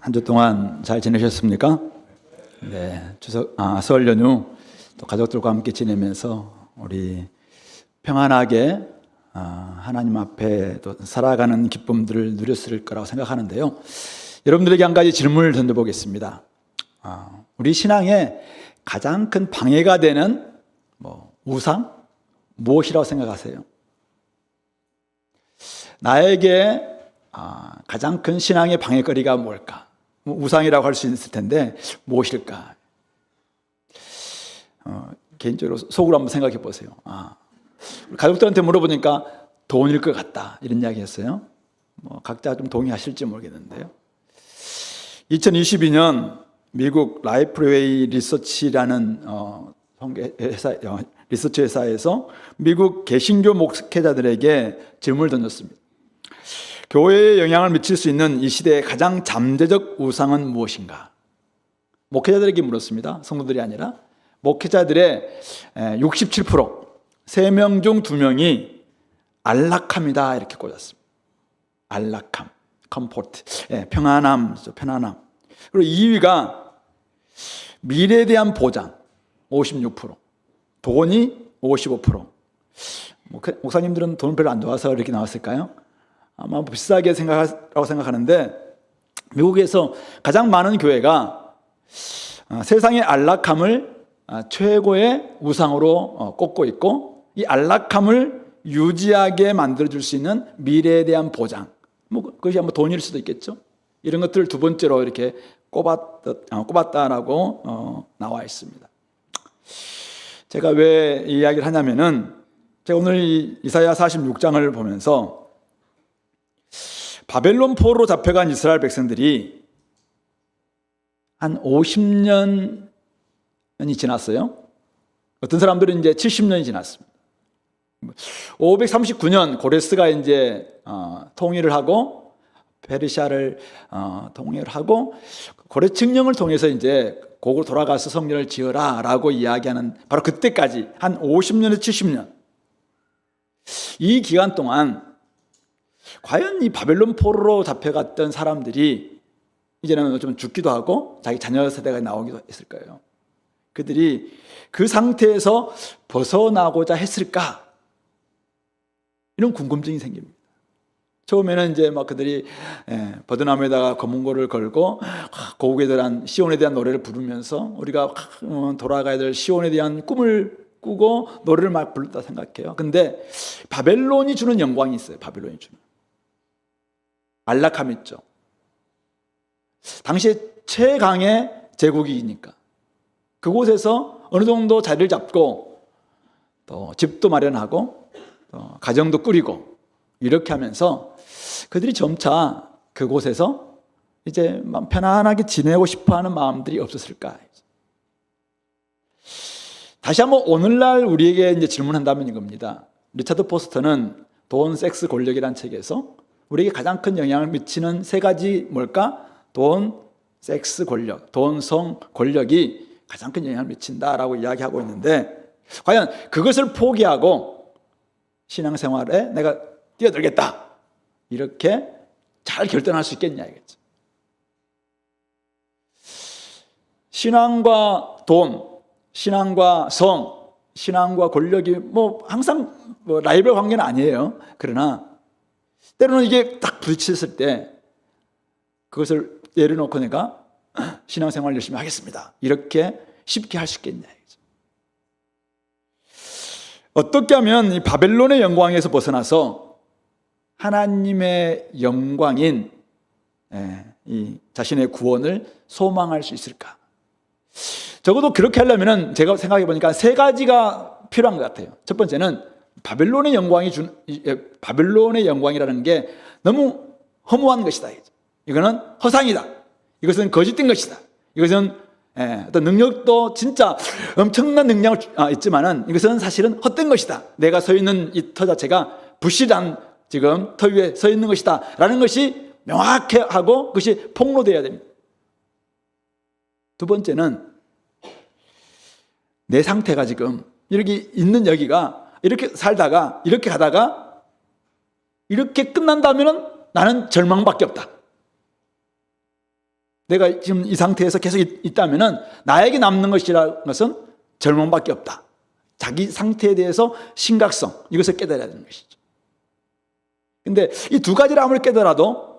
한 주 동안 잘 지내셨습니까? 네, 설 연휴 또 가족들과 함께 지내면서 우리 평안하게 하나님 앞에 또 살아가는 기쁨들을 누렸을 거라고 생각하는데요. 여러분들에게 한 가지 질문을 던져보겠습니다. 우리 신앙에 가장 큰 방해가 되는 우상 무엇이라고 생각하세요? 나에게 가장 큰 신앙의 방해거리가 뭘까? 우상이라고 할 수 있을 텐데 무엇일까? 개인적으로 속으로 한번 생각해 보세요. 가족들한테 물어보니까 돈일 것 같다 이런 이야기 했어요. 각자 좀 동의하실지 모르겠는데요. 2022년 미국 라이프웨이 리서치라는 리서치 회사에서 미국 개신교 목회자들에게 질문을 던졌습니다. 교회에 영향을 미칠 수 있는 이 시대의 가장 잠재적 우상은 무엇인가? 목회자들에게 물었습니다. 성도들이 아니라 목회자들의 67%, 3명 중 2명이 안락함이다 이렇게 꽂았습니다. 안락함, 컴포트, 평안함. 그리고 2위가 미래에 대한 보장, 56%, 돈이 55%. 목사님들은 돈 별로 안 좋아서 이렇게 나왔을까요? 아마 비슷하게 생각하라고 생각하는데, 미국에서 가장 많은 교회가 세상의 안락함을 최고의 우상으로 꼽고 있고, 이 안락함을 유지하게 만들어줄 수 있는 미래에 대한 보장, 그것이 아마 돈일 수도 있겠죠. 이런 것들을 두 번째로 이렇게 꼽았다라고 나와 있습니다. 제가 왜 이 이야기를 하냐면은, 제가 오늘 이사야 46장을 보면서 바벨론 포로로 잡혀간 이스라엘 백성들이 한 50년이 지났어요. 어떤 사람들은 이제 70년이 지났습니다. 539년 고레스가 이제 통일을 하고 페르시아를 통일을 하고 고레스 칙령을 통해서 이제 고국으로 돌아가서 성전을 지어라라고 이야기하는 바로 그때까지 한 50년에서 70년, 이 기간 동안 과연 이 바벨론 포로로 잡혀갔던 사람들이 이제는 좀 죽기도 하고 자기 자녀 세대가 나오기도 했을 거예요. 그들이 그 상태에서 벗어나고자 했을까? 이런 궁금증이 생깁니다. 처음에는 이제 막 그들이 버드나무에다가 검은고를 걸고 고국에 대한 시온에 대한 노래를 부르면서 우리가 돌아가야 될 시온에 대한 꿈을 꾸고 노래를 막 불렀다 생각해요. 근데 바벨론이 주는 영광이 있어요. 바벨론이 주는 안락함 있죠. 당시에 최강의 제국이니까 그곳에서 어느 정도 자리를 잡고 또 집도 마련하고 또 가정도 꾸리고 이렇게 하면서 그들이 점차 그곳에서 이제 편안하게 지내고 싶어하는 마음들이 없었을까? 다시 한번 오늘날 우리에게 이제 질문한다면 이겁니다. 리차드 포스터는 돈, 섹스, 권력이라는 책에서 우리에게 가장 큰 영향을 미치는 3가지 뭘까? 돈, 섹스, 권력, 돈, 성, 권력이 가장 큰 영향을 미친다라고 이야기하고 있는데, 과연 그것을 포기하고 신앙생활에 내가 뛰어들겠다 이렇게 잘 결단할 수 있겠냐 이겠죠. 신앙과 돈, 신앙과 성, 신앙과 권력이 항상 라이벌 관계는 아니에요. 그러나 때로는 이게 딱 부딪혔을 때 그것을 내려놓고 내가 신앙생활 열심히 하겠습니다 이렇게 쉽게 할 수 있겠냐. 어떻게 하면 이 바벨론의 영광에서 벗어나서 하나님의 영광인 이 자신의 구원을 소망할 수 있을까? 적어도 그렇게 하려면 제가 생각해 보니까 3가지가 필요한 것 같아요. 첫 번째는 바벨론의 영광이라는 게 너무 허무한 것이다. 이거는 허상이다. 이것은 거짓된 것이다. 이것은 어떤 능력도 진짜 엄청난 능력을 있지만은 이것은 사실은 헛된 것이다. 내가 서 있는 이 터 자체가 부실한 지금 터 위에 서 있는 것이다 라는 것이 명확해 하고 그것이 폭로되어야 됩니다. 두 번째는 내 상태가 지금 이렇게 있는 여기가 이렇게 살다가 이렇게 가다가 이렇게 끝난다면 나는 절망밖에 없다. 내가 지금 이 상태에서 계속 있다면은 나에게 남는 것이라는 것은 절망밖에 없다. 자기 상태에 대해서 심각성, 이것을 깨달아야 되는 것이죠. 근데 이 두 가지를 아무리 깨달아도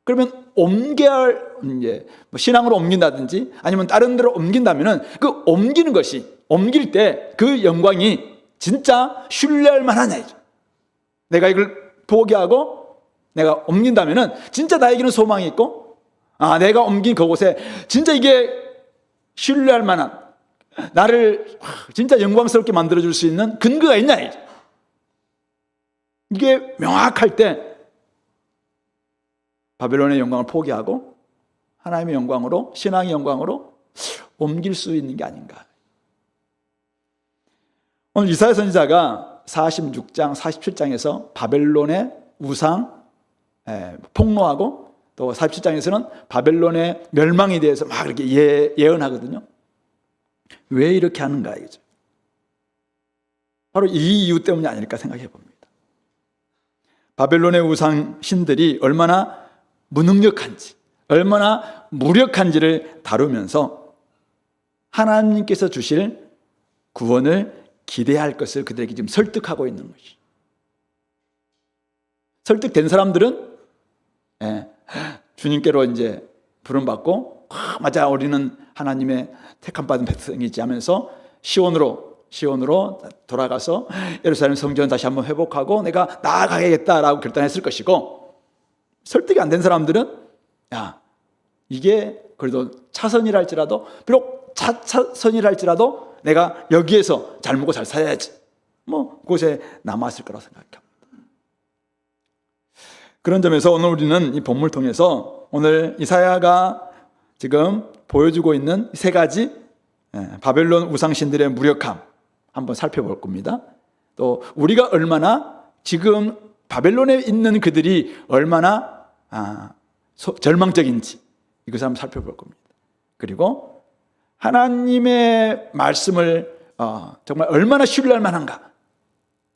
그러면 옮겨야 할, 이제 뭐 신앙으로 옮긴다든지 아니면 다른 데로 옮긴다면은 그 옮기는 것이, 옮길 때 그 영광이 진짜 신뢰할 만하냐. 내가 이걸 포기하고 내가 옮긴다면은 진짜 나에게는 소망이 있고, 내가 옮긴 그곳에 진짜 이게 신뢰할 만한, 나를 진짜 영광스럽게 만들어줄 수 있는 근거가 있냐. 이게 명확할 때 바벨론의 영광을 포기하고 하나님의 영광으로, 신앙의 영광으로 옮길 수 있는 게 아닌가. 오늘 이사야 선지자가 46장, 47장에서 바벨론의 우상 폭로하고, 또 47장에서는 바벨론의 멸망에 대해서 막 이렇게 예언하거든요. 왜 이렇게 하는가 이거죠. 바로 이 이유 때문이 아닐까 생각해 봅니다. 바벨론의 우상 신들이 얼마나 무능력한지, 얼마나 무력한지를 다루면서 하나님께서 주실 구원을 기대할 것을 그들에게 지금 설득하고 있는 것이. 설득된 사람들은 주님께로 이제 부름받고, 맞아, 우리는 하나님의 택함 받은 백성이지 하면서 시온으로 돌아가서 예루살렘 성전 다시 한번 회복하고 내가 나아가야겠다라고 결단했을 것이고, 설득이 안 된 사람들은 이게 그래도 차선이랄지라도, 비록 차선이랄지라도 내가 여기에서 잘 먹고 잘 살아야지, 뭐 곳에 남았을 거라고 생각합니다. 그런 점에서 오늘 우리는 이 본문을 통해서 오늘 이사야가 지금 보여주고 있는 세 가지 바벨론 우상신들의 무력함 한번 살펴볼 겁니다. 또 우리가 얼마나 지금 바벨론에 있는 그들이 얼마나 절망적인지 이것을 한번 살펴볼 겁니다. 그리고 하나님의 말씀을 정말 얼마나 신뢰할 만한가,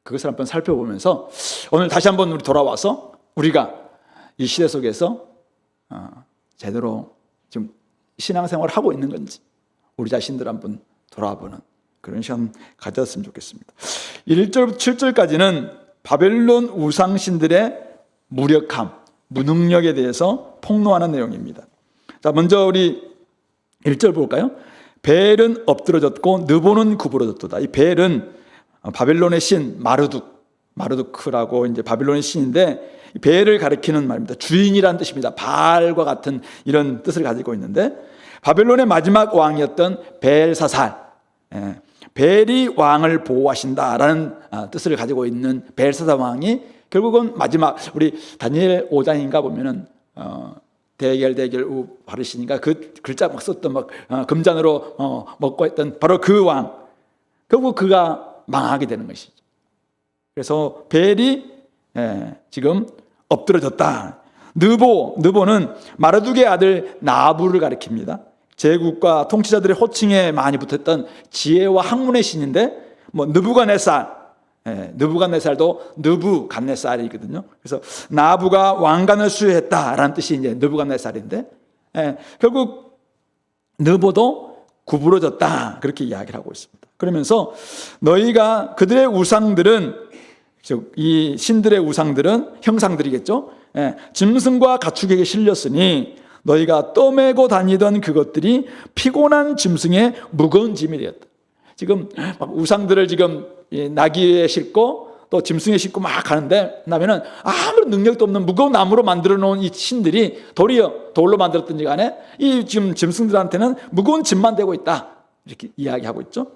그것을 한번 살펴보면서 오늘 다시 한번 우리 돌아와서 우리가 이 시대 속에서 제대로 지금 신앙생활을 하고 있는 건지 우리 자신들 한번 돌아보는 그런 시간 가졌으면 좋겠습니다. 1절부터 7절까지는 바벨론 우상신들의 무력함, 무능력에 대해서 폭로하는 내용입니다. 자, 먼저 우리 1절 볼까요? 벨은 엎드러졌고 느보는 구부러졌도다. 이 벨은 바벨론의 신 마르두크라고 이제 바벨론의 신인데, 벨을 가리키는 말입니다. 주인이라는 뜻입니다. 바알과 같은 이런 뜻을 가지고 있는데, 바벨론의 마지막 왕이었던 벨사살, 벨이 왕을 보호하신다라는 뜻을 가지고 있는 벨사살 왕이 결국은 마지막, 우리 다니엘 5장인가 보면은 대결 우 바르시니까 그 글자 막 썼던 막 금잔으로 먹고 했던 바로 그 왕, 결국 그가 망하게 되는 것이죠. 그래서 벨이 지금 엎드러졌다. 느보는 마르둑의 아들 나부를 가리킵니다. 제국과 통치자들의 호칭에 많이 붙었던 지혜와 학문의 신인데, 뭐 느부갓네살도 느부갓네살이거든요. 그래서 나부가 왕관을 수여했다라는 뜻이 이제 느부갓네살인데, 결국 느보도 구부러졌다, 그렇게 이야기를 하고 있습니다. 그러면서 너희가 그들의 우상들은, 이 신들의 우상들은 형상들이겠죠. 짐승과 가축에게 실렸으니 너희가 떠매고 다니던 그것들이 피곤한 짐승의 무거운 짐이 되었다. 지금 막 우상들을 지금 나귀에 싣고 또 짐승에 싣고 막 가는데, 그다음에는 아무런 능력도 없는 무거운 나무로 만들어 놓은 이 신들이 도리어 돌로 만들었든지 간에 이 지금 짐승들한테는 무거운 짐만 되고 있다, 이렇게 이야기하고 있죠.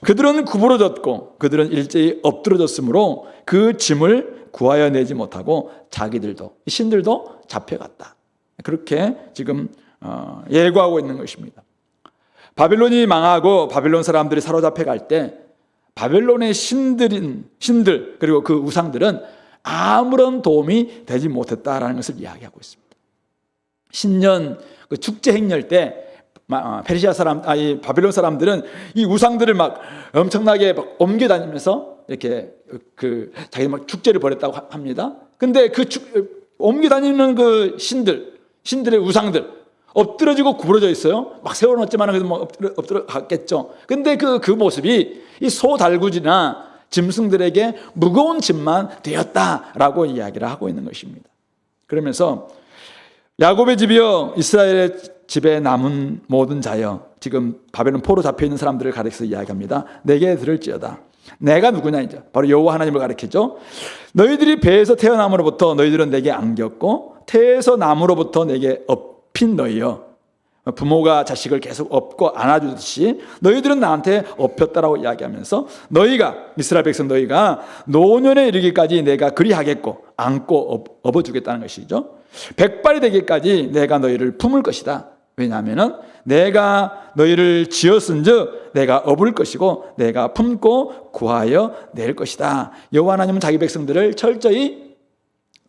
그들은 구부러졌고 그들은 일제히 엎드러졌으므로 그 짐을 구하여 내지 못하고 자기들도, 신들도 잡혀갔다. 그렇게 지금 예고하고 있는 것입니다. 바벨론이 망하고 바벨론 사람들이 사로잡혀 갈 때 바벨론의 신들 그리고 그 우상들은 아무런 도움이 되지 못했다라는 것을 이야기하고 있습니다. 신년 그 축제 행렬 때 페르시아 사람, 이 바벨론 사람들은 이 우상들을 막 엄청나게 막 옮겨 다니면서 이렇게 자기 막 축제를 벌였다고 합니다. 근데 옮겨 다니는 그 신들의 우상들, 엎드려지고 구부러져 있어요. 막 세워놓았지만 그래도 뭐 엎드려 갔겠죠. 근데 그 모습이 이 소달구지나 짐승들에게 무거운 짐만 되었다라고 이야기를 하고 있는 것입니다. 그러면서 야곱의 집이여, 이스라엘의 집에 남은 모든 자여, 지금 바벨론 포로 잡혀 있는 사람들을 가리켜서 이야기합니다. 내게 들을지어다. 내가 누구냐, 이제 바로 여호와 하나님을 가리키죠. 너희들이 배에서 태어남으로부터 너희들은 내게 안겼고 태에서 남으로부터 내게 업힌 너희여, 부모가 자식을 계속 업고 안아주듯이 너희들은 나한테 업혔다라고 이야기하면서, 너희가, 이스라엘 백성 너희가 노년에 이르기까지 내가 그리하겠고 안고 업어주겠다는 것이죠. 백발이 되기까지 내가 너희를 품을 것이다. 왜냐하면 내가 너희를 지었은즉 내가 업을 것이고 내가 품고 구하여 낼 것이다. 여호와 하나님은 자기 백성들을 철저히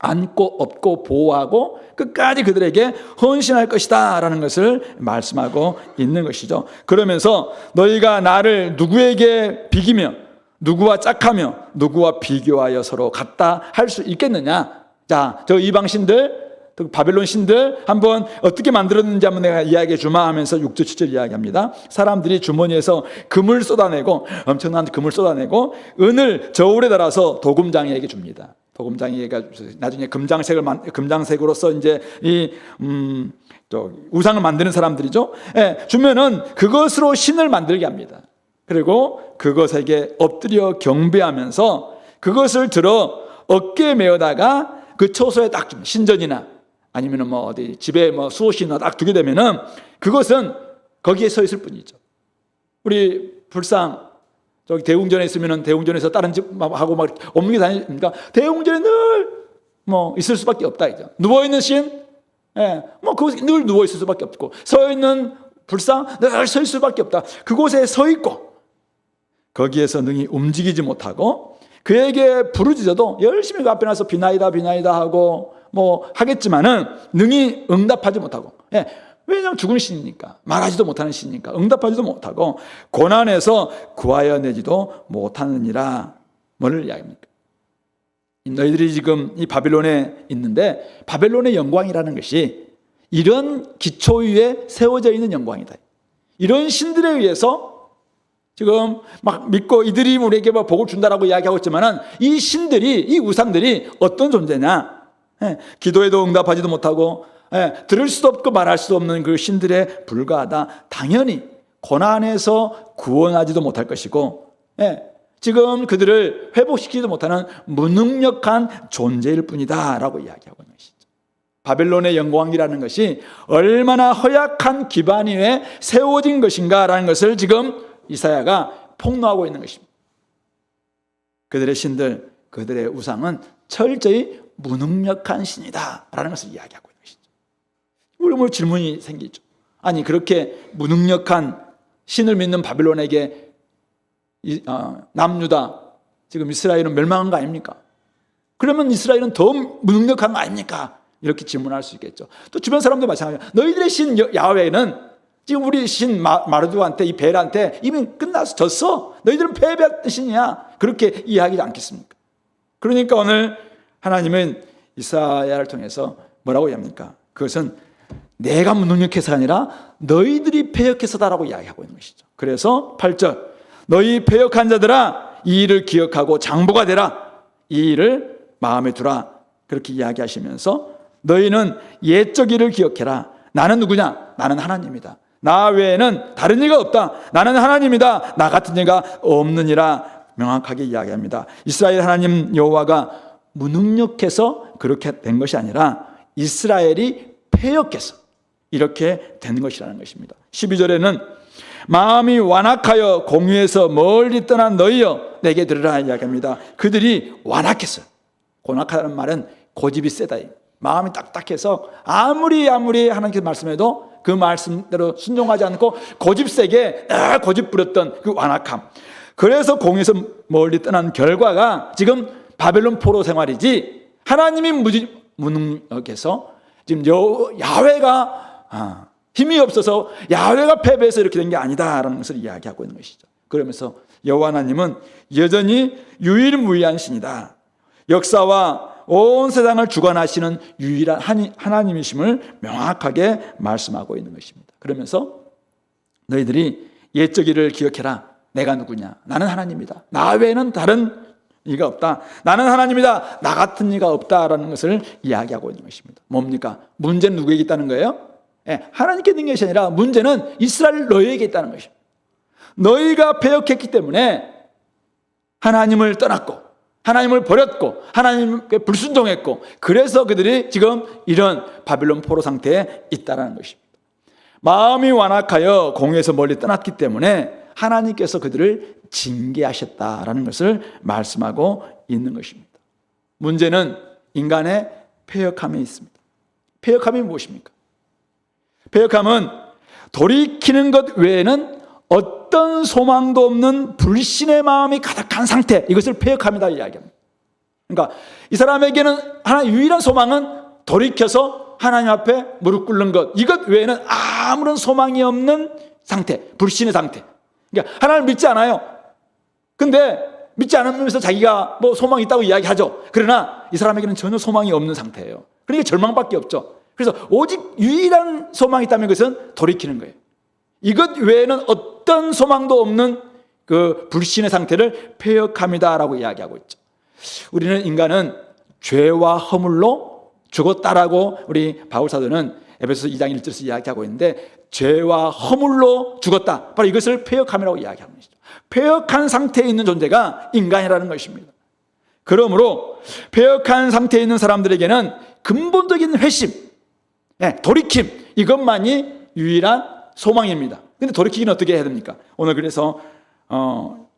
안고 업고 보호하고 끝까지 그들에게 헌신할 것이다 라는 것을 말씀하고 있는 것이죠. 그러면서 너희가 나를 누구에게 비기며 누구와 짝하며 누구와 비교하여 서로 같다 할 수 있겠느냐. 자, 저 이방신들, 바벨론 신들 한번 어떻게 만들었는지 한번 내가 이야기해 주마 하면서 6절 7절 이야기합니다. 사람들이 주머니에서 금을 쏟아내고, 엄청난 금을 쏟아내고 은을 저울에 달아서 도금장이에게 줍니다. 도금장이가 나중에 금장색으로서 이제 이 우상을 만드는 사람들이죠. 예, 주면은 그것으로 신을 만들게 합니다. 그리고 그것에게 엎드려 경배하면서 그것을 들어 어깨에 메어다가 그 처소에 딱 줍니다. 신전이나 아니면은 뭐 어디 집에 뭐 수호신이나 딱 두게 되면은 그것은 거기에 서 있을 뿐이죠. 우리 불상 저기 대웅전에 있으면은 대웅전에서 다른 집하고 막 옮겨 다니니까 대웅전에 늘 뭐 있을 수밖에 없다 이죠. 누워 있는 신, 예, 뭐 거기 늘 누워 있을 수밖에 없고, 서 있는 불상 늘 서 있을 수밖에 없다. 그곳에 서 있고 거기에서 능히 움직이지 못하고 그에게 부르짖어도 열심히 그 앞에 나서 비나이다 비나이다 하고 뭐 하겠지만은 능히 응답하지 못하고, 예, 왜냐하면 죽은 신이니까, 말하지도 못하는 신이니까 응답하지도 못하고 고난에서 구하여 내지도 못하느니라. 뭐를 이야기합니까? 너희들이 지금 이 바벨론에 있는데 바벨론의 영광이라는 것이 이런 기초 위에 세워져 있는 영광이다. 이런 신들에 의해서 지금 막 믿고 이들이 우리에게 복을 준다라고 이야기하고 있지만은 이 신들이, 이 우상들이 어떤 존재냐? 예, 기도에도 응답하지도 못하고, 예, 들을 수도 없고 말할 수도 없는 그 신들에 불과하다. 당연히 고난에서 구원하지도 못할 것이고, 예, 지금 그들을 회복시키지도 못하는 무능력한 존재일 뿐이다 라고 이야기하고 있는 것이죠. 바벨론의 영광이라는 것이 얼마나 허약한 기반 위에 세워진 것인가라는 것을 지금 이사야가 폭로하고 있는 것입니다. 그들의 신들, 그들의 우상은 철저히 무능력한 신이다 라는 것을 이야기하고 있는 것이죠. 우리 뭐 질문이 생기죠. 아니, 그렇게 무능력한 신을 믿는 바벨론에게 남유다, 지금 이스라엘은 멸망한 거 아닙니까? 그러면 이스라엘은 더 무능력한 거 아닙니까? 이렇게 질문할 수 있겠죠. 또 주변 사람도 마찬가지예요. 너희들의 신 야훼는 지금 우리 신 마르두한테, 이 벨한테 이미 끝나서 졌어. 너희들은 패배한 신이야. 그렇게 이해하지 않겠습니까? 그러니까 오늘 하나님은 이사야를 통해서 뭐라고 이야기합니까? 그것은 내가 무능력해서가 아니라 너희들이 패역해서다라고 이야기하고 있는 것이죠. 그래서 8절, 너희 패역한 자들아 이 일을 기억하고 장보가 되라. 이 일을 마음에 두라. 그렇게 이야기하시면서 너희는 옛적 일을 기억해라. 나는 누구냐? 나는 하나님이다. 나 외에는 다른 이가 없다. 나는 하나님이다. 나 같은 이가 없느니라 명확하게 이야기합니다. 이스라엘 하나님 여호와가 무능력해서 그렇게 된 것이 아니라 이스라엘이 패역해서 이렇게 된 것이라는 것입니다. 12절에는 마음이 완악하여 공유에서 멀리 떠난 너희여 내게 들으라 이야기합니다. 그들이 완악했어요. 완악하다는 말은 고집이 세다. 마음이 딱딱해서 아무리 하나님께서 말씀해도 그 말씀대로 순종하지 않고 고집세게 고집 부렸던 그 완악함. 그래서 공유에서 멀리 떠난 결과가 지금 바벨론 포로 생활이지, 하나님이 무능력해서 지금 야훼가 힘이 없어서 야훼가 패배해서 이렇게 된 게 아니다라는 것을 이야기하고 있는 것이죠. 그러면서 여호와 하나님은 여전히 유일무이한 신이다. 역사와 온 세상을 주관하시는 유일한 하나님이심을 명확하게 말씀하고 있는 것입니다. 그러면서 너희들이 옛적 일을 기억해라. 내가 누구냐? 나는 하나님이다. 나 외에는 다른 이가 없다. 나는 하나님이다. 나 같은 이가 없다라는 것을 이야기하고 있는 것입니다. 뭡니까? 문제는 누구에게 있다는 거예요? 하나님께 있는 것이 아니라 문제는 이스라엘 너희에게 있다는 것입니다. 너희가 패역했기 때문에 하나님을 떠났고 하나님을 버렸고 하나님께 불순종했고 그래서 그들이 지금 이런 바빌론 포로 상태에 있다는 것입니다. 마음이 완악하여 공의에서 멀리 떠났기 때문에 하나님께서 그들을 징계하셨다라는 것을 말씀하고 있는 것입니다. 문제는 인간의 패역함에 있습니다. 패역함이 무엇입니까? 패역함은 돌이키는 것 외에는 어떤 소망도 없는 불신의 마음이 가득한 상태, 이것을 패역함이다 이야기합니다. 그러니까 이 사람에게는 하나 유일한 소망은 돌이켜서 하나님 앞에 무릎 꿇는 것, 이것 외에는 아무런 소망이 없는 상태, 불신의 상태. 그러니까 하나님을 믿지 않아요. 근데 믿지 않으면서 자기가 뭐 소망이 있다고 이야기하죠. 그러나 이 사람에게는 전혀 소망이 없는 상태예요. 그러니까 절망밖에 없죠. 그래서 오직 유일한 소망이 있다면 그것은 돌이키는 거예요. 이것 외에는 어떤 소망도 없는 그 불신의 상태를 패역함이다라고 이야기하고 있죠. 우리는 인간은 죄와 허물로 죽었다라고 우리 바울사도는 에베소서 2장 1절에서 이야기하고 있는데 죄와 허물로 죽었다. 바로 이것을 패역함이라고 이야기하는 것이죠. 패역한 상태에 있는 존재가 인간이라는 것입니다. 그러므로 패역한 상태에 있는 사람들에게는 근본적인 회심, 돌이킴, 이것만이 유일한 소망입니다. 근데 돌이키기는 어떻게 해야 됩니까? 오늘 그래서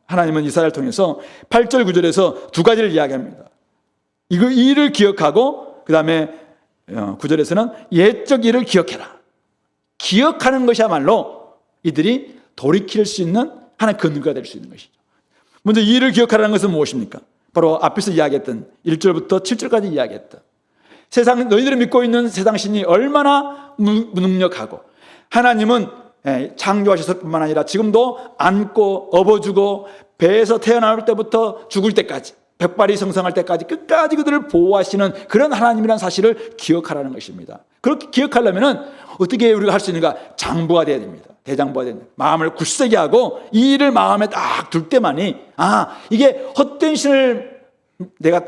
하나님은 이사야를 통해서 8절 9절에서 두 가지를 이야기합니다. 이 일을 기억하고 그 다음에 9절에서는 옛적 일을 기억해라. 기억하는 것이야말로 이들이 돌이킬 수 있는 하나의 근거가 될 수 있는 것이죠. 먼저 이 일을 기억하라는 것은 무엇입니까? 바로 앞에서 이야기했던 1절부터 7절까지 이야기했던 세상, 너희들이 믿고 있는 세상 신이 얼마나 무능력하고 하나님은 창조하셨을 뿐만 아니라 지금도 안고 업어주고 배에서 태어날 때부터 죽을 때까지 백발이 성성할 때까지 끝까지 그들을 보호하시는 그런 하나님이라는 사실을 기억하라는 것입니다. 그렇게 기억하려면 어떻게 우리가 할 수 있는가? 장부가 돼야 됩니다. 대장부가 돼야 됩니다. 마음을 굳세게 하고 이 일을 마음에 딱 둘 때만이 이게 헛된 신을 내가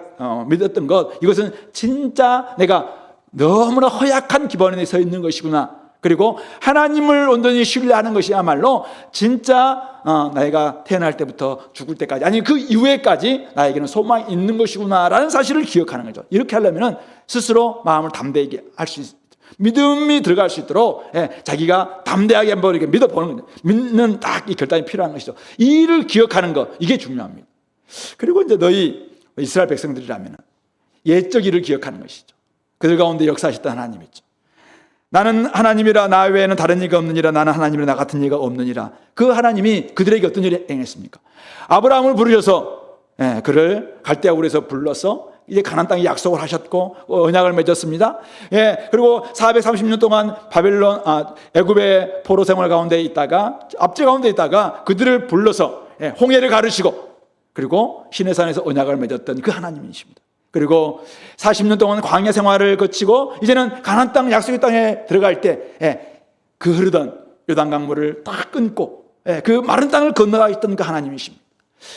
믿었던 것, 이것은 진짜 내가 너무나 허약한 기반에 서 있는 것이구나. 그리고 하나님을 온전히 신뢰하는 것이야말로 진짜 내가 태어날 때부터 죽을 때까지, 아니 그 이후에까지 나에게는 소망이 있는 것이구나라는 사실을 기억하는 거죠. 이렇게 하려면 스스로 마음을 담대하게 할 수 있어요. 믿음이 들어갈 수 있도록 자기가 담대하게 한번 이렇게 믿어보는 거죠. 믿는 딱 이 결단이 필요한 것이죠. 이 일을 기억하는 것, 이게 중요합니다. 그리고 이제 너희 이스라엘 백성들이라면 옛적 일을 기억하는 것이죠. 그들 가운데 역사하셨던 하나님이죠. 나는 하나님이라 나 외에는 다른 이가 없느니라. 나는 하나님이라 나 같은 이가 없느니라. 그 하나님이 그들에게 어떤 일을 행했습니까? 아브라함을 부르셔서 그를 갈대아 우르에서 불러서 이제 가나안 땅에 약속을 하셨고 언약을 맺었습니다. 그리고 430년 동안 바벨론 애굽의 포로 생활 가운데 있다가 압제 가운데 있다가 그들을 불러서 홍해를 가르시고 그리고 시내산에서 언약을 맺었던 그 하나님이십니다. 그리고 40년 동안 광야 생활을 거치고 이제는 가나안 땅 약속의 땅에 들어갈 때 그 흐르던 요단 강물을 딱 끊고 그 마른 땅을 건너가셨던 그 하나님이십니다.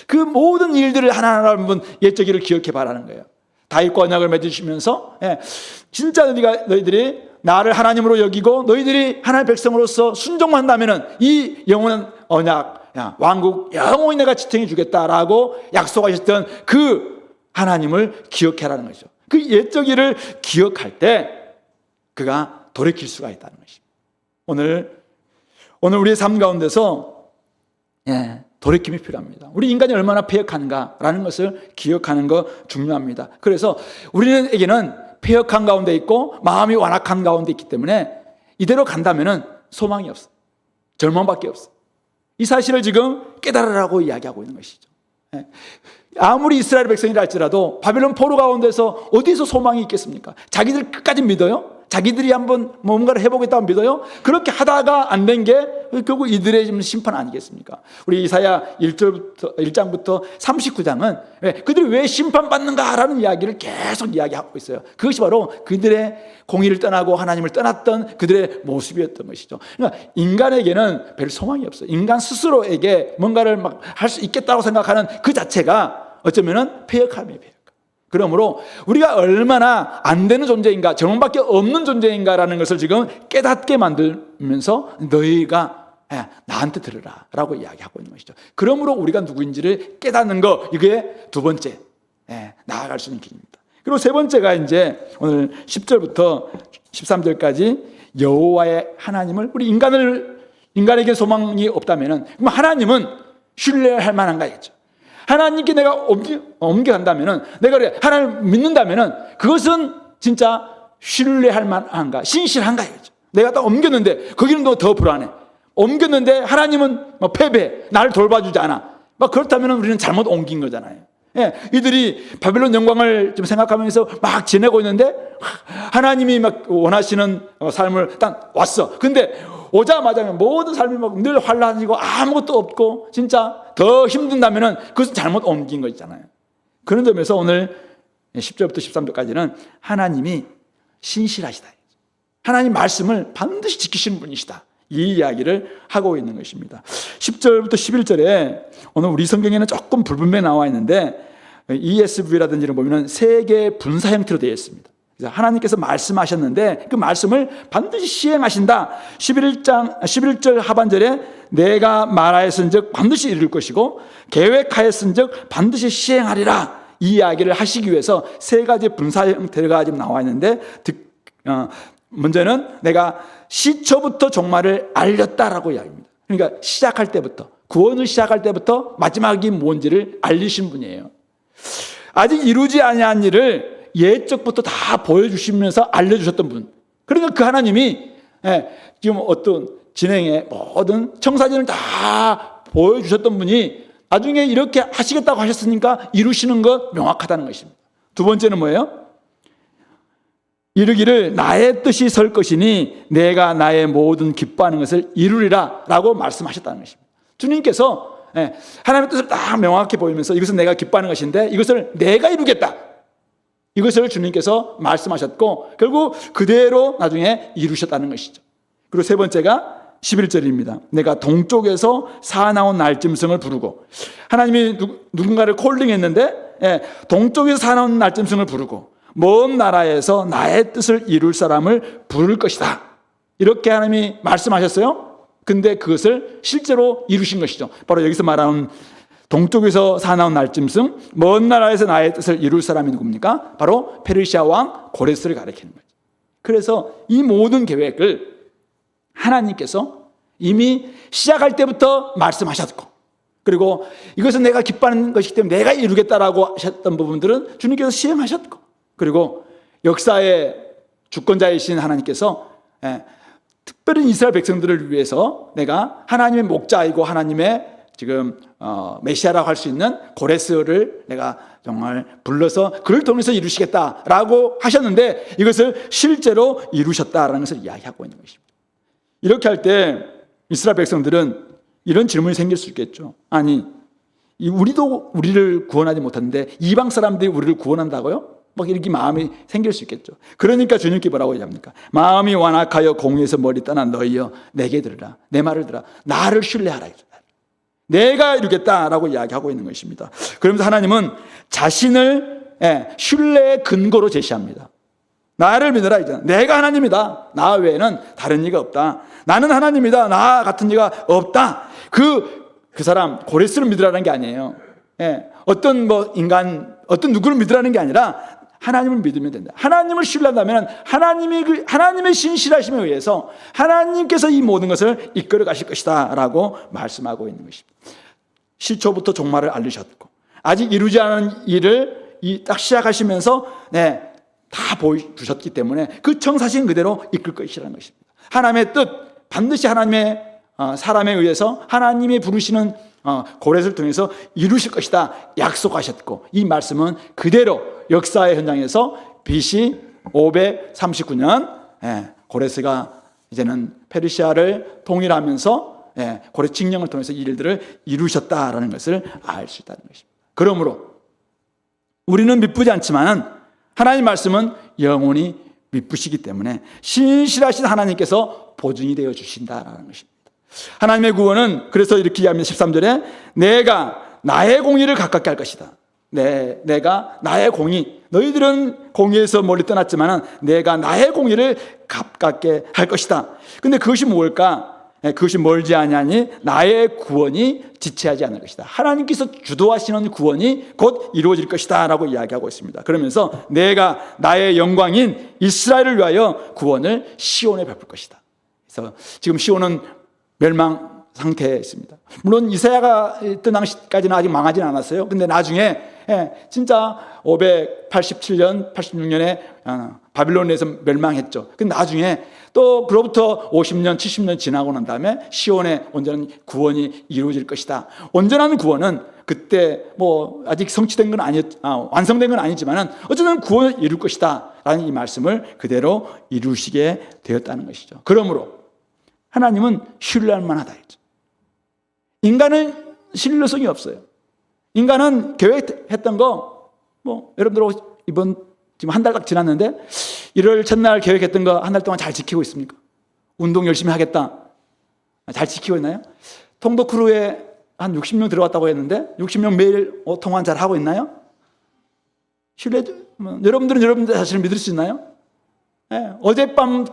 그 모든 일들을 하나하나 한번 옛적 일을 기억해 봐라는 거예요. 다윗과 언약을 맺으시면서 진짜 너희들이 나를 하나님으로 여기고 너희들이 하나님의 백성으로서 순종만 한다면은 이 영원한 언약, 왕국 영원히 내가 지탱해 주겠다라고 약속하셨던 그 하나님을 기억해라는 거죠. 그 옛적 일을 기억할 때 그가 돌이킬 수가 있다는 것입니다. 오늘 우리의 삶 가운데서 돌이킴이 필요합니다. 우리 인간이 얼마나 패역한가라는 것을 기억하는 거 중요합니다. 그래서 우리에게는 패역한 가운데 있고 마음이 완악한 가운데 있기 때문에 이대로 간다면 소망이 없어. 절망밖에 없어. 이 사실을 지금 깨달으라고 이야기하고 있는 것이죠. 아무리 이스라엘 백성이라 할지라도 바벨론 포로 가운데서 어디서 소망이 있겠습니까? 자기들 끝까지 믿어요? 자기들이 한번 뭔가를 해보겠다고 믿어요? 그렇게 하다가 안 된 게 결국 이들의 지금 심판 아니겠습니까? 우리 이사야 1장부터 39장은 그들이 왜 심판받는가라는 이야기를 계속 이야기하고 있어요. 그것이 바로 그들의 공의를 떠나고 하나님을 떠났던 그들의 모습이었던 것이죠. 그러니까 인간에게는 별 소망이 없어요. 인간 스스로에게 뭔가를 막 할 수 있겠다고 생각하는 그 자체가 어쩌면은 패역함이에요. 그러므로 우리가 얼마나 안 되는 존재인가, 저놈밖에 없는 존재인가라는 것을 지금 깨닫게 만들면서 너희가 나한테 들으라 라고 이야기하고 있는 것이죠. 그러므로 우리가 누구인지를 깨닫는 거, 이게 두 번째 나아갈 수 있는 길입니다. 그리고 세 번째가 이제 오늘 10절부터 13절까지 여호와의 하나님을, 우리 인간에게 소망이 없다면은 그럼 하나님은 신뢰할 만한가겠죠. 하나님께 내가 옮겨간다면은, 내가 하나님을 믿는다면은 그것은 진짜 신뢰할 만한가, 신실한가 이거죠. 내가 딱 옮겼는데 거기는 더 불안해. 옮겼는데 하나님은 패배해, 나를 돌봐주지 않아. 그렇다면 우리는 잘못 옮긴 거잖아요. 이들이 바벨론 영광을 좀 생각하면서 막 지내고 있는데 하나님이 막 원하시는 삶을 딱 왔어. 근데 오자마자 모든 삶이 늘 환란이고 아무것도 없고 진짜 더 힘든다면 그것은 잘못 옮긴 거 있잖아요. 그런 점에서 오늘 10절부터 13절까지는 하나님이 신실하시다, 하나님 말씀을 반드시 지키시는 분이시다, 이 이야기를 하고 있는 것입니다. 10절부터 11절에 오늘 우리 성경에는 조금 불분명히 나와 있는데 ESV라든지 이런 보면 세 개의 분사 형태로 되어 있습니다. 그래서 하나님께서 말씀하셨는데 그 말씀을 반드시 시행하신다. 11절 하반절에 내가 말하였은즉 반드시 이룰 것이고 계획하였은즉 반드시 시행하리라, 이 이야기를 하시기 위해서 세 가지 분사 형태가 지금 나와 있는데, 먼저는 내가 시초부터 종말을 알렸다라고 이야기합니다. 그러니까 시작할 때부터, 구원을 시작할 때부터 마지막이 뭔지를 알리신 분이에요. 아직 이루지 아니한 일을 예적부터 다 보여주시면서 알려주셨던 분. 그러니까 그 하나님이 지금 어떤 진행의 모든 청사진을 다 보여주셨던 분이 나중에 이렇게 하시겠다고 하셨으니까 이루시는 것 명확하다는 것입니다. 두 번째는 뭐예요? 이르기를 나의 뜻이 설 것이니 내가 나의 모든 기뻐하는 것을 이루리라 라고 말씀하셨다는 것입니다. 주님께서 하나님의 뜻을 딱 명확히 보이면서 이것은 내가 기뻐하는 것인데 이것을 내가 이루겠다, 이것을 주님께서 말씀하셨고 결국 그대로 나중에 이루셨다는 것이죠. 그리고 세 번째가 11절입니다. 내가 동쪽에서 사나운 날짐승을 부르고, 하나님이 누군가를 콜링했는데 동쪽에서 사나운 날짐승을 부르고 먼 나라에서 나의 뜻을 이룰 사람을 부를 것이다, 이렇게 하나님이 말씀하셨어요. 근데 그것을 실제로 이루신 것이죠. 바로 여기서 말하는 동쪽에서 사나운 날짐승, 먼 나라에서 나의 뜻을 이룰 사람이 누굽니까? 바로 페르시아 왕 고레스를 가리키는 거죠. 그래서 이 모든 계획을 하나님께서 이미 시작할 때부터 말씀하셨고, 그리고 이것은 내가 기뻐하는 것이기 때문에 내가 이루겠다라고 하셨던 부분들은 주님께서 시행하셨고, 그리고 역사의 주권자이신 하나님께서 특별히 이스라엘 백성들을 위해서 내가 하나님의 목자이고 하나님의 지금 메시아라고 할 수 있는 고레스를 내가 정말 불러서 그를 통해서 이루시겠다라고 하셨는데 이것을 실제로 이루셨다라는 것을 이야기하고 있는 것입니다. 이렇게 할 때 이스라엘 백성들은 이런 질문이 생길 수 있겠죠. 아니, 우리도 우리를 구원하지 못하는데 이방 사람들이 우리를 구원한다고요? 막 이렇게 마음이 생길 수 있겠죠. 그러니까 주님께 뭐라고 얘기합니까? 마음이 완악하여 공의에서 머리 떠난 너희여 내게 들으라, 내 말을 들으라, 나를 신뢰하라, 내가 이루겠다라고 이야기하고 있는 것입니다. 그러면서 하나님은 자신을 신뢰의 근거로 제시합니다. 나를 믿으라, 이제 내가 하나님이다, 나 외에는 다른 이가 없다, 나는 하나님이다, 나 같은 이가 없다. 그 사람 고레스를 믿으라는 게 아니에요. 어떤 어떤 누구를 믿으라는 게 아니라 하나님을 믿으면 된다. 하나님을 신뢰한다면 하나님의 신실하심에 의해서 하나님께서 이 모든 것을 이끌어 가실 것이다 라고 말씀하고 있는 것입니다. 시초부터 종말을 알리셨고 아직 이루지 않은 일을 딱 시작하시면서 다 보여주셨기 때문에 그 청사신 그대로 이끌 것이라는 것입니다. 하나님의 뜻, 반드시 하나님의 사람에 의해서 하나님이 부르시는 고레스를 통해서 이루실 것이다 약속하셨고, 이 말씀은 그대로 역사의 현장에서 BC 539년 고레스가 이제는 페르시아를 통일하면서 고레 칙령을 통해서 이 일들을 이루셨다라는 것을 알 수 있다는 것입니다. 그러므로 우리는 미쁘지 않지만은 하나님 말씀은 영원히 미쁘시기 때문에 신실하신 하나님께서 보증이 되어 주신다라는 것입니다. 하나님의 구원은 그래서 이렇게 이야기합니다. 13절에 내가 나의 공의를 가깝게 할 것이다. 내가 나의 공의, 너희들은 공의에서 멀리 떠났지만 내가 나의 공의를 가깝게 할 것이다. 근데 그것이 뭘까? 그것이 멀지 아니하니 나의 구원이 지체하지 않을 것이다. 하나님께서 주도하시는 구원이 곧 이루어질 것이다 라고 이야기하고 있습니다. 그러면서 내가 나의 영광인 이스라엘을 위하여 구원을 시온에 베풀 것이다. 그래서 지금 시온은 멸망 상태에 있습니다. 물론 이사야가 있던 당시까지는 아직 망하지는 않았어요. 근데 나중에 진짜 587년, 86년에 바빌론에서 멸망했죠. 근데 나중에 또 그로부터 50년, 70년 지나고 난 다음에 시온의 온전한 구원이 이루어질 것이다. 온전한 구원은 그때 뭐 아직 성취된 건 완성된 건 아니지만은 어쨌든 구원을 이룰 것이다 라는 이 말씀을 그대로 이루시게 되었다는 것이죠. 그러므로 하나님은 신뢰할 만하다 했죠. 인간은 신뢰성이 없어요. 인간은 계획했던 거 여러분들 이번 지금 한 달 딱 지났는데 1월 첫날 계획했던 거 한 달 동안 잘 지키고 있습니까? 운동 열심히 하겠다. 잘 지키고 있나요? 통도 크루에 한 60명 들어왔다고 했는데 60명 매일 통화 잘 하고 있나요? 여러분들은 여러분들 자신을 믿을 수 있나요? 어젯밤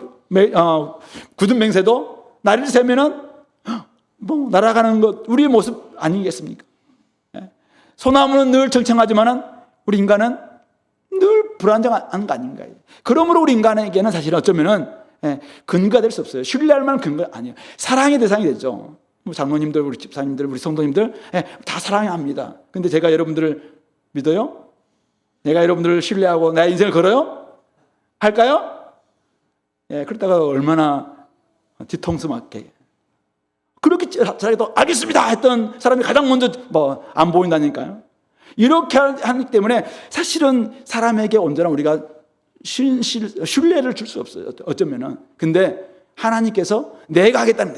굳은 맹세도 날을 새면은 날아가는 것 우리의 모습 아니겠습니까? 소나무는 늘 청청하지만은 우리 인간은 늘 불안정한 거 아닌가요? 그러므로 우리 인간에게는 사실 어쩌면은 근거가 될 수 없어요. 신뢰할 만한 근거 아니에요. 사랑의 대상이 되죠. 장로님들, 우리 집사님들, 우리 성도님들 다 사랑합니다. 근데 제가 여러분들을 믿어요? 내가 여러분들을 신뢰하고 나의 인생을 걸어요? 할까요? 그러다가 얼마나 뒤통수 맞게 그렇게 자기도 알겠습니다 했던 사람이 가장 먼저 안 보인다니까요. 이렇게 하기 때문에 사실은 사람에게 온전한 우리가 신뢰를 줄 수 없어요. 어쩌면은. 근데 하나님께서 내가 하겠다는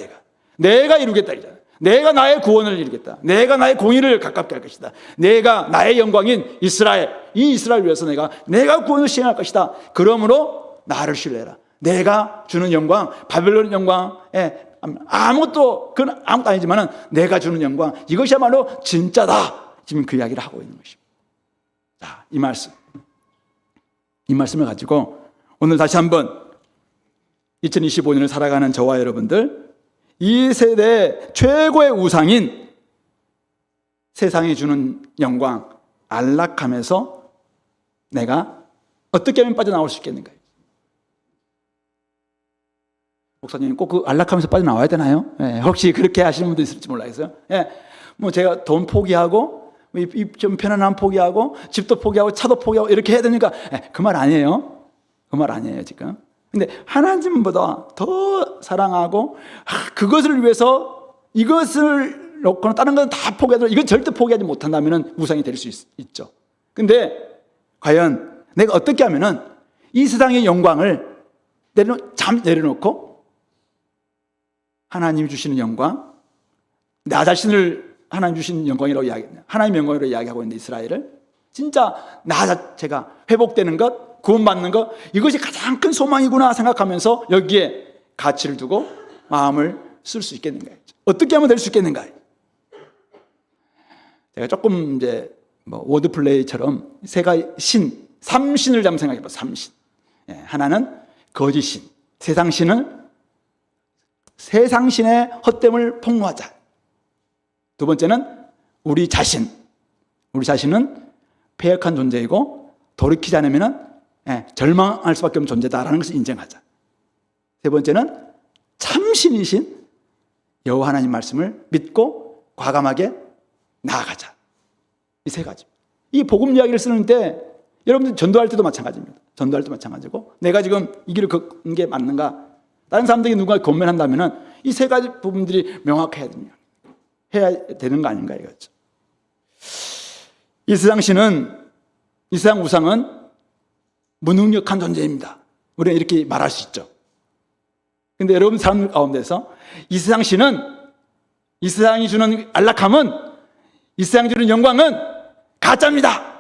내가 이루겠다. 내가 나의 구원을 이루겠다. 내가 나의 공의를 가깝게 할 것이다. 내가 나의 영광인 이스라엘, 이 이스라엘 위해서 내가 구원을 시행할 것이다. 그러므로 나를 신뢰해라. 내가 주는 영광, 바벨론 영광에 아무것도 아니지만은 내가 주는 영광, 이것이야말로 진짜다. 지금 그 이야기를 하고 있는 것입니다. 자, 이 말씀을 가지고 오늘 다시 한번 2025년을 살아가는 저와 여러분들, 이 세대의 최고의 우상인 세상이 주는 영광, 안락함에서 내가 어떻게 하면 빠져나올 수 있겠는가? 목사님 꼭 그 안락함에서 빠져나와야 되나요? 혹시 그렇게 하시는 분도 있을지 몰라요. 제가 돈 포기하고 좀 편안함 포기하고 집도 포기하고 차도 포기하고 이렇게 해야 되니까 그 말 아니에요. 그 말 아니에요 지금. 근데 하나님보다 더 사랑하고 그것을 위해서 이것을 놓고는 다른 건 다 포기하더라도 이건 절대 포기하지 못한다면 우상이 될 수 있죠. 근데 과연 내가 어떻게 하면은 이 세상의 영광을 내려놓고 하나님이 주시는 영광, 나 자신을 하나님 주신 영광이라고 이야기했네요. 하나님의 영광이라고 이야기하고 있는데 이스라엘을 진짜 나 자체가 회복되는 것, 구원받는 것, 이것이 가장 큰 소망이구나 생각하면서 여기에 가치를 두고 마음을 쓸 수 있겠는가요? 어떻게 하면 될 수 있겠는가요? 제가 조금 워드 플레이처럼 삼신을 한번 생각해봐요. 삼신. 하나는 거짓신, 세상신의 헛됨을 폭로하자. 두 번째는 우리 자신은 패역한 존재이고 돌이키지 않으면 절망할 수밖에 없는 존재다라는 것을 인정하자. 세 번째는 참신이신 여호와 하나님 말씀을 믿고 과감하게 나아가자. 이 세 가지. 이 복음 이야기를 쓰는데 여러분들 전도할 때도 마찬가지입니다. 전도할 때 마찬가지고 내가 지금 이 길을 걷는 게 맞는가? 다른 사람들이 누가 권면한다면 이 세 가지 부분들이 명확해야 됩니다. 해야 되는 거 아닌가 이거죠. 이 세상 우상은 무능력한 존재입니다. 우리는 이렇게 말할 수 있죠. 근데 여러분 사람들 가운데서 이 세상 신은 이 세상이 주는 안락함은, 이 세상이 주는 영광은 가짜입니다.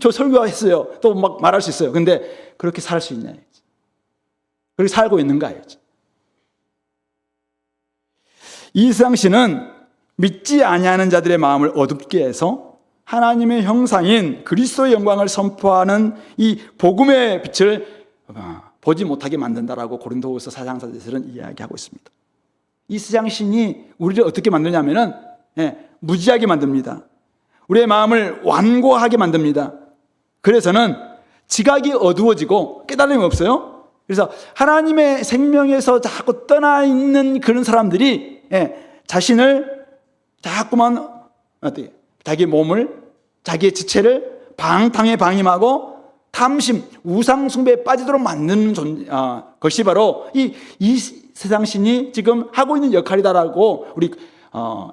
저 설교했어요. 또 막 말할 수 있어요. 근데 그렇게 살 수 있냐? 그렇게 살고 있는가? 이 세상 신은 믿지 아니하는 자들의 마음을 어둡게 해서 하나님의 형상인 그리스도의 영광을 선포하는 이 복음의 빛을 보지 못하게 만든다라고 고린도후서 4장 4절에서는 이야기하고 있습니다. 이 세상 신이 우리를 어떻게 만드냐면은 무지하게 만듭니다. 우리의 마음을 완고하게 만듭니다. 그래서는 지각이 어두워지고 깨달음이 없어요. 그래서 하나님의 생명에서 자꾸 떠나 있는 그런 사람들이 자신을 자꾸만 자기 몸을, 자기의 지체를 방탕에 방임하고 탐심, 우상 숭배에 빠지도록 만드는 것이 바로 이 세상 신이 지금 하고 있는 역할이다라고 우리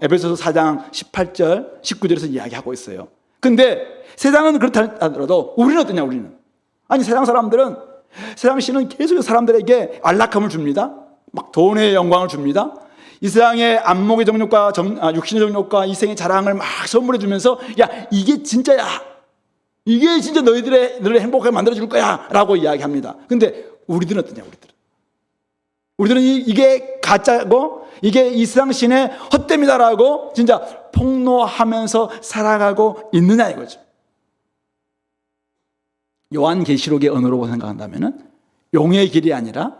에베소서 4장 18절, 19절에서 이야기하고 있어요. 근데 세상은 그렇다 하더라도 우리는 어떠냐, 우리는. 아니, 세상 사람들은, 세상 신은 계속 사람들에게 안락함을 줍니다. 막 돈의 영광을 줍니다. 이 세상의 안목의 정욕과 육신의 정욕과 이생의 자랑을 막 선물해 주면서, 야, 이게 진짜야. 이게 진짜 너희를 행복하게 만들어줄 거야. 라고 이야기합니다. 근데 우리들은 어떠냐, 우리들은 이게 가짜고, 이게 이 세상 신의 헛됨이다라고 진짜 폭로하면서 살아가고 있느냐 이거죠. 요한계시록의 언어로 생각한다면은 용의 길이 아니라,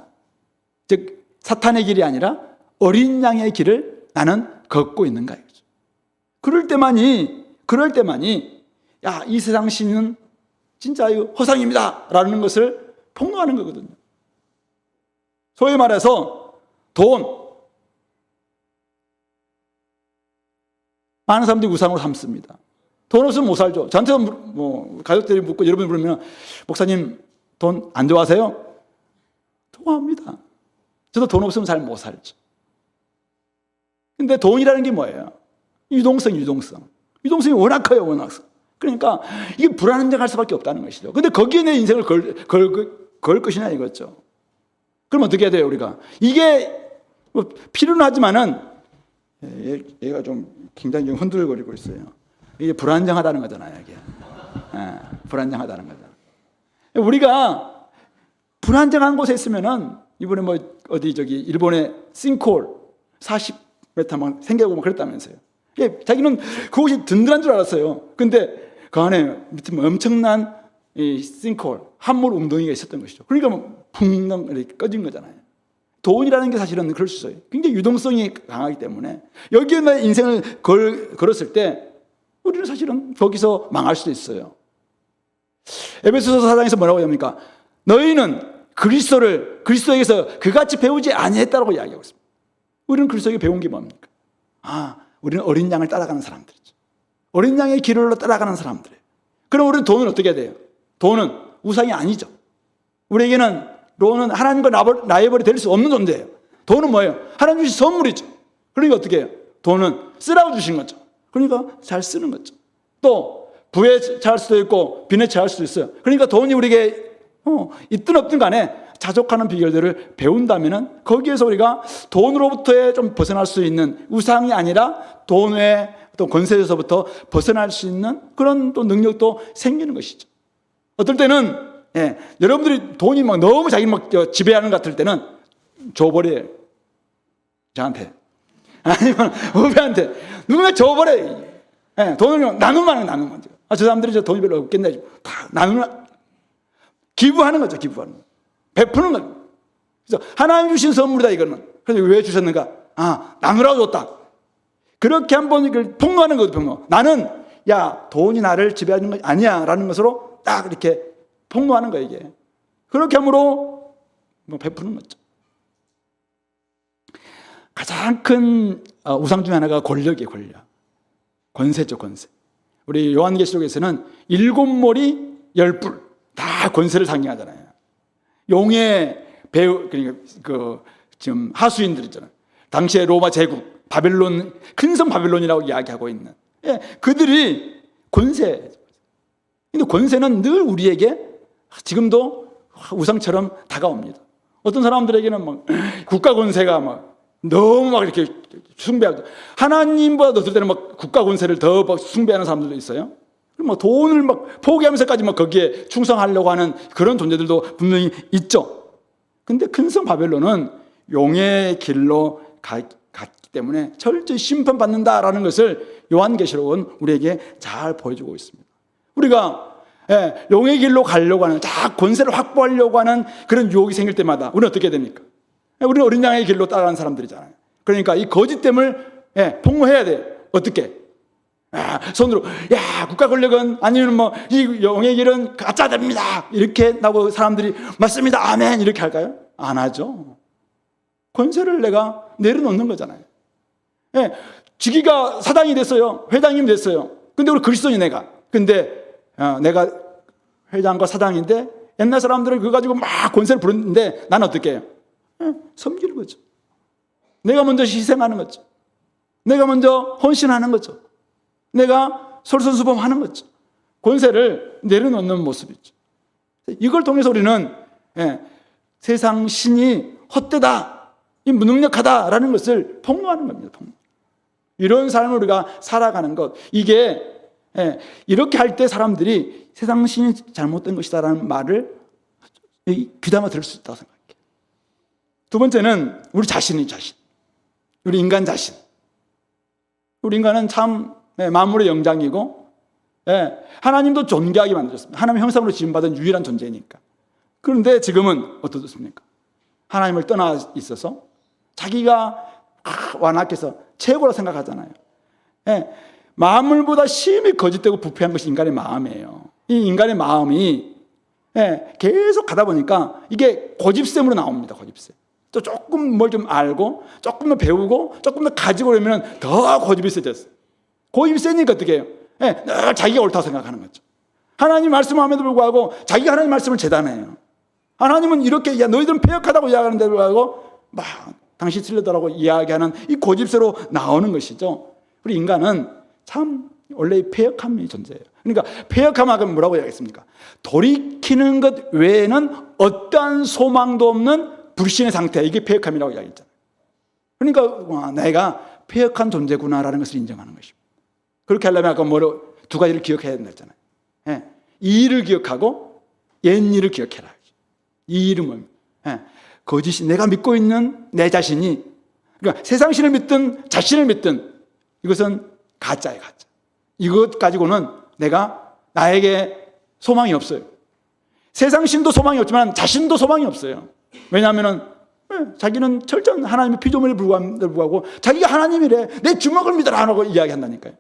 즉 사탄의 길이 아니라 어린 양의 길을 나는 걷고 있는가 이거죠. 그럴 때만이 야, 이 세상 신은 진짜 이거 허상입니다라는 것을 폭로하는 거거든요. 소위 말해서 돈, 많은 사람들이 우상으로 삼습니다. 돈 없으면 못 살죠. 저한테 가족들이 묻고 여러분이 부르면, 목사님 돈 안 좋아하세요? 좋아합니다. 저도 돈 없으면 잘 못 살죠. 근데 돈이라는 게 뭐예요? 유동성이 워낙 커요, 워낙. 그러니까 이게 불안정할 수밖에 없다는 것이죠. 근데 거기에 내 인생을 걸 것이냐 이거죠. 그럼 어떻게 해야 돼요, 우리가? 이게 필요는 하지만은, 얘가 좀 굉장히 좀 흔들거리고 있어요. 이게 불안정하다는 거잖아요, 이게. 불안정하다는 거죠. 우리가 불안정한 곳에 있으면은, 이번에 일본의 싱크홀 40m 막 생겨고 막 그랬다면서요. 자기는 그곳이 든든한 줄 알았어요. 근데 그 안에 밑에 엄청난 이 싱크홀, 함몰 웅덩이가 있었던 것이죠. 그러니까 붕 이렇게 꺼진 거잖아요. 돈이라는 게 사실은 그럴 수 있어요. 굉장히 유동성이 강하기 때문에 여기에 내 인생을 걸었을 때 우리는 사실은 거기서 망할 수도 있어요. 에베소서 4장에서 뭐라고 합니까? 너희는 그리스도에게서 그같이 배우지 아니했다고 이야기하고 있습니다. 우리는 그리스도에게 배운 게 뭡니까? 우리는 어린 양을 따라가는 사람들이죠. 어린 양의 길로 따라가는 사람들이에요. 그럼 우리는 돈은 어떻게 해야 돼요? 돈은 우상이 아니죠. 우리에게는 돈은 하나님과 라이벌이 될 수 없는 존재예요. 돈은 뭐예요? 하나님 주신 선물이죠. 그러니까 어떻게 해요? 돈은 쓰라고 주신 거죠. 그러니까 잘 쓰는 거죠. 또 부에 처할 수도 있고 빈에 처할 수도 있어요. 그러니까 돈이 우리에게 있든 없든 간에 자족하는 비결들을 배운다면은 거기에서 우리가 돈으로부터의 좀 벗어날 수 있는, 우상이 아니라 돈의 또 권세에서부터 벗어날 수 있는 그런 또 능력도 생기는 것이죠. 어떨 때는 여러분들이 돈이 막 너무 자기 막 지배하는 것 같을 때는 줘버려요. 저한테 아니면 후배한테 누구나 줘버려요. 돈을 나누면 저 사람들이 저 돈이 별로 없겠네. 다 나누면 기부하는 거죠. 기부하는 거. 베푸는 거죠. 그래서 하나님 주신 선물이다 이거는. 그래서 왜 주셨는가? 나누라고 줬다. 그렇게 한번 이걸 폭로하는 거죠. 폭로. 나는 돈이 나를 지배하는 건 아니야 라는 것으로 딱 이렇게 폭로하는 거예요, 이게. 그렇게 함으로 베푸는 거죠. 가장 큰 우상 중에 하나가 권력이에요, 권력. 권세죠, 권세. 우리 요한계시록에서는 7몰이 10뿔 다 권세를 상징하잖아요. 용의 배우, 그러니까 지금 하수인들 있잖아요. 당시에 로마 제국, 바벨론, 큰 성 바벨론이라고 이야기하고 있는 그들이 권세. 근데 권세는 늘 우리에게 지금도 우상처럼 다가옵니다. 어떤 사람들에게는 막 국가 권세가 막 너무 막 이렇게 숭배하고, 하나님보다 어떨 때는 막 국가 권세를 더 막 숭배하는 사람들도 있어요. 뭐 돈을 막 포기하면서까지 막 거기에 충성하려고 하는 그런 존재들도 분명히 있죠. 근데 큰 성 바벨론은 용의 길로 갔기 때문에 철저히 심판받는다라는 것을 요한계시록은 우리에게 잘 보여주고 있습니다. 우리가 용의 길로 가려고 하는, 권세를 확보하려고 하는 그런 유혹이 생길 때마다 우리는 어떻게 됩니까? 우리는 어린 양의 길로 따라가는 사람들이잖아요. 그러니까 이 거짓됨을 폭로해야 돼요. 어떻게? 손으로, 국가 권력은, 아니면 뭐 이 용의 길은 가짜됩니다, 이렇게 나고 사람들이 맞습니다, 아멘, 이렇게 할까요? 안 하죠. 권세를 내가 내려놓는 거잖아요. 지기가 사장이 됐어요. 회장님이 됐어요. 근데 우리 그리스도인이 근데 내가 회장과 사장인데 옛날 사람들은 그거 가지고 막 권세를 부르는데 나는 어떻게 해요? 섬기는 거죠. 내가 먼저 희생하는 거죠. 내가 먼저 헌신하는 거죠. 내가 솔선수범하는 거죠. 권세를 내려놓는 모습이죠. 이걸 통해서 우리는 세상 신이 헛되다, 무능력하다라는 것을 폭로하는 겁니다. 폭로. 이런 삶을 우리가 살아가는 것, 이게 이렇게 할 때 사람들이 세상 신이 잘못된 것이다라는 말을 귀담아 들을 수 있다고 생각해요. 두 번째는 우리 자신. 우리 인간 자신. 우리 인간은 참 만물의 영장이고 하나님도 존귀하게 만드셨습니다. 하나님의 형상으로 지음받은 유일한 존재니까. 그런데 지금은 어떻습니까? 하나님을 떠나 있어서 자기가 완악해서 최고라 생각하잖아요. 만물보다 심히 거짓되고 부패한 것이 인간의 마음이에요. 이 인간의 마음이 계속 가다 보니까 이게 고집셈으로 나옵니다. 고집셈. 또 조금 뭘 좀 알고 조금 더 배우고 조금 더 가지고 그러면 더 고집이 세졌어요. 고집이 세니까 어떻게 해요? 늘 자기가 옳다고 생각하는 거죠. 하나님 말씀함에도 불구하고 자기가 하나님 말씀을 재단해요. 하나님은 이렇게, 너희들은 패역하다고 이야기하는데도 불구하고 막 당신 틀리더라고 이야기하는 이 고집세로 나오는 것이죠. 우리 인간은 참 원래 패역함이 존재해요. 그러니까 패역함은 뭐라고 이야기했습니까? 돌이키는 것 외에는 어떠한 소망도 없는 불신의 상태, 이게 패역함이라고 이야기했잖아요. 그러니까 내가 패역한 존재구나라는 것을 인정하는 것입니다. 그렇게 하려면 아까 두 가지를 기억해야 된다 했잖아요. 이 일을 기억하고 옛 일을 기억해라. 이 일은 뭡니까? 거짓이, 내가 믿고 있는 내 자신이, 그러니까 세상신을 믿든 자신을 믿든 이것은 가짜예요, 가짜. 이것 가지고는 나에게 소망이 없어요. 세상신도 소망이 없지만 자신도 소망이 없어요. 왜냐하면 자기는 철저한 하나님의 피조물에 불구하고 자기가 하나님이래, 내 주먹을 믿어라라고 이야기한다니까요.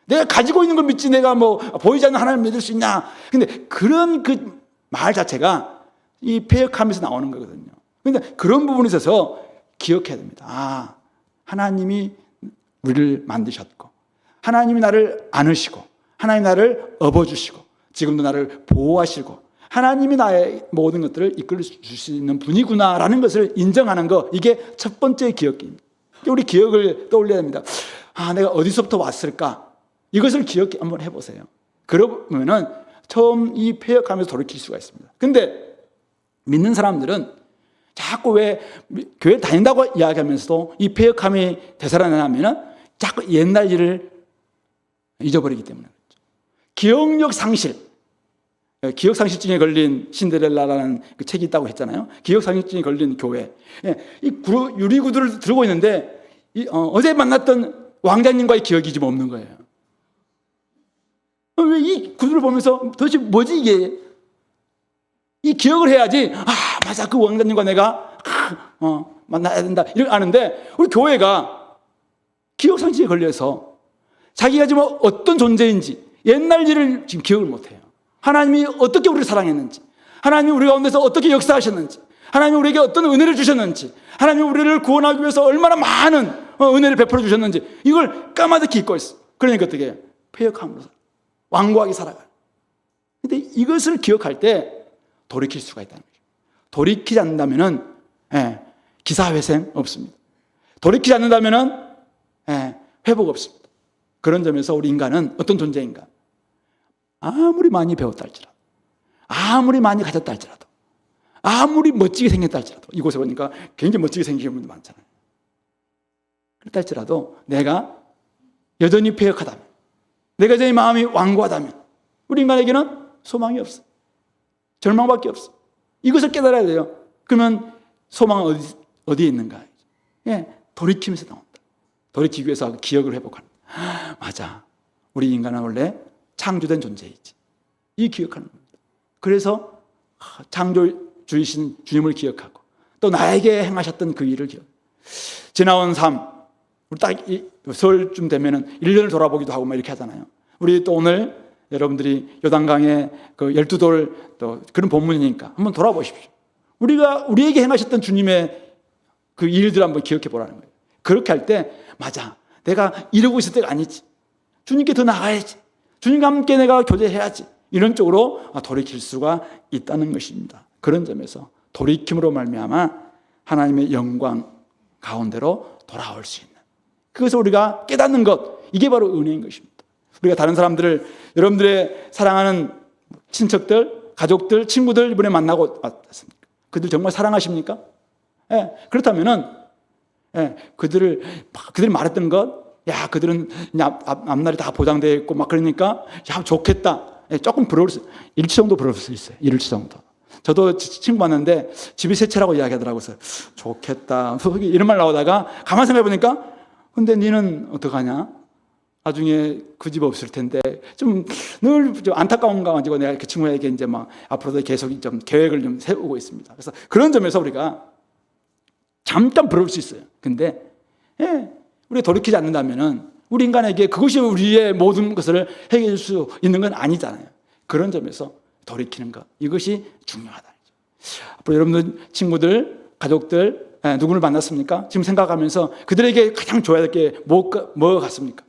내가 가지고 있는 걸 믿지 내가 뭐 보이지 않는 하나님을 믿을 수 있냐. 근데 그런 그 말 자체가 이 패역함에서 나오는 거거든요. 그런데 그런 부분에 있어서 기억해야 됩니다. 하나님이 우리를 만드셨고, 하나님이 나를 안으시고, 하나님이 나를 업어주시고, 지금도 나를 보호하시고, 하나님이 나의 모든 것들을 이끌어 줄 수 있는 분이구나라는 것을 인정하는 거, 이게 첫 번째 기억입니다. 우리 기억을 떠올려야 됩니다. 내가 어디서부터 왔을까? 이것을 기억 한번 해보세요. 그러면은 처음 이 패역하면서 돌이킬 수가 있습니다. 근데 믿는 사람들은 자꾸 왜 교회 다닌다고 이야기하면서도 이 패역함이 되살아나면은 자꾸 옛날 일을 잊어버리기 때문에 그렇죠. 기억력 상실, 기억상실증에 걸린 신데렐라라는 그 책이 있다고 했잖아요. 기억상실증에 걸린 교회. 이 유리구두를 들고 있는데 어제 만났던 왕자님과의 기억이 지금 없는 거예요. 왜 이 구두를 보면서 도대체 뭐지 이게? 이 기억을 해야지. 맞아, 그 왕자님과 내가 만나야 된다 이렇게 아는데, 우리 교회가 기억상실에 걸려서 자기가 지금 어떤 존재인지 옛날 일을 지금 기억을 못해요. 하나님이 어떻게 우리를 사랑했는지, 하나님이 우리 가운데서 어떻게 역사하셨는지, 하나님이 우리에게 어떤 은혜를 주셨는지, 하나님이 우리를 구원하기 위해서 얼마나 많은 은혜를 베풀어 주셨는지, 이걸 까마득히 잊고 있어. 그러니까 어떻게 해요? 패역함으로 완고하게 살아가요. 근데 이것을 기억할 때 돌이킬 수가 있다는 거죠. 돌이키지 않는다면은 기사회생 없습니다. 돌이키지 않는다면은 회복 없습니다. 그런 점에서 우리 인간은 어떤 존재인가? 아무리 많이 배웠다 할지라도, 아무리 많이 가졌다 할지라도, 아무리 멋지게 생겼다 할지라도, 이곳에 보니까 굉장히 멋지게 생긴 분들 많잖아요. 그렇다 할지라도 내가 여전히 패역하다면, 내가 여전히 마음이 완고하다면 우리 인간에게는 소망이 없어. 절망밖에 없어. 이것을 깨달아야 돼요. 그러면 소망은 어디에 있는가? 예, 돌이키면서 나온다. 돌이키기 위해서 기억을 회복하는. 맞아. 우리 인간은 원래 창조된 존재이지. 이 기억하는 겁니다. 그래서 창조주이신 주님을 기억하고 또 나에게 행하셨던 그 일을 기억. 지나온 삶, 우리 딱 설쯤 되면은 1년을 돌아보기도 하고 막 이렇게 하잖아요. 우리 또 오늘 여러분들이 요단강의 그 12돌 또 그런 본문이니까 한번 돌아보십시오. 우리에게 행하셨던 주님의 그 일들 한번 기억해 보라는 거예요. 그렇게 할 때 맞아. 내가 이러고 있을 때가 아니지. 주님께 더 나아야지. 주님과 함께 내가 교제해야지. 이런 쪽으로 돌이킬 수가 있다는 것입니다. 그런 점에서 돌이킴으로 말미암아 하나님의 영광 가운데로 돌아올 수 있는, 그것을 우리가 깨닫는 것, 이게 바로 은혜인 것입니다. 우리가 다른 사람들을, 여러분들의 사랑하는 친척들, 가족들, 친구들 이번에 만나고 왔습니까? 그들 정말 사랑하십니까? 예, 그렇다면은 그들이 말했던 것, 야, 그들은 앞날이 다 보장되어 있고 막 그러니까 야, 좋겠다. 조금 부러울 수, 일치 정도 부러울 수 있어요. 일치 정도. 저도 친구 만났는데 집이 세 채라고 이야기하더라고요. 그래서 좋겠다. 이런 말 나오다가 가만 생각해 보니까 근데 니는 어떡하냐? 나중에 그 집 없을 텐데 좀 늘 안타까운 거 가지고 내가 그 친구에게 이제 막 앞으로도 계속 좀 계획을 좀 세우고 있습니다. 그래서 그런 점에서 우리가 잠깐 부러울 수 있어요. 근데 우리가 돌이키지 않는다면은 우리 인간에게 그것이 우리의 모든 것을 해결할 수 있는 건 아니잖아요. 그런 점에서 돌이키는 것, 이것이 중요하다. 앞으로 여러분들 친구들, 가족들 누구를 만났습니까? 지금 생각하면서 그들에게 가장 줘야 될 게 뭐가 같습니까?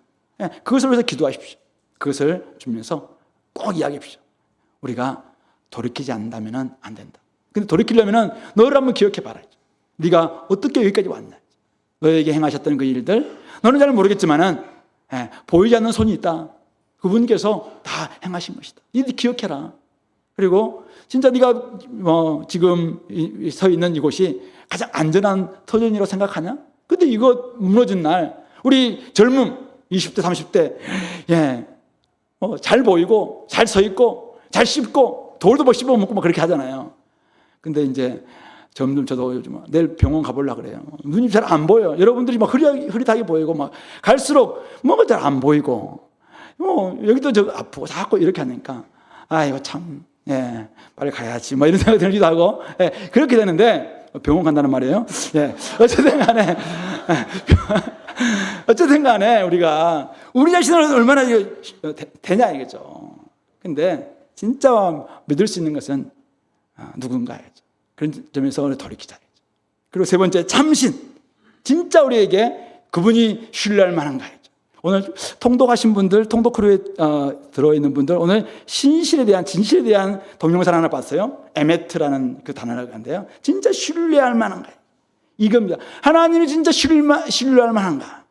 그것을 위해서 기도하십시오. 그것을 주면서 꼭 이야기하십시오. 우리가 돌이키지 않는다면 안 된다. 근데 돌이키려면 너를 한번 기억해 봐라죠. 네가 어떻게 여기까지 왔나? 너에게 행하셨던 그 일들, 너는 잘 모르겠지만은 보이지 않는 손이 있다. 그분께서 다 행하신 것이다. 이들 기억해라. 그리고 진짜 네가 지금 서 있는 이곳이 가장 안전한 터전이라고 생각하냐? 근데 이거 무너진 날, 우리 젊음 20대, 30대 잘 보이고 잘 서 있고 잘 씹고 돌도 막 씹어 먹고 막 그렇게 하잖아요. 근데 이제 점점 저도 요즘 내일 병원 가보려고 그래요. 눈이 잘 안 보여. 여러분들이 막 흐릿하게 보이고 막 갈수록 뭐가 잘 안 보이고 여기도 저 아프고 자꾸 이렇게 하니까 이거 참 빨리 가야지 막 이런 생각이 들기도 하고 그렇게 되는데 병원 간다는 말이에요. 어쨌든 간에 우리가 우리 자신을 얼마나 되냐 이거죠. 근데 진짜 믿을 수 있는 것은 누군가야죠. 그런 점에서 돌이키자. 그리고 세 번째, 참신. 진짜 우리에게 그분이 신뢰할 만한가요? 오늘 통독하신 분들, 통독 크루에 들어있는 분들, 오늘 진실에 대한 동영상 하나 봤어요. 에메트라는 그 단어가 있는데요. 진짜 신뢰할 만한가요? 이겁니다. 하나님이 진짜 신뢰할 만한가?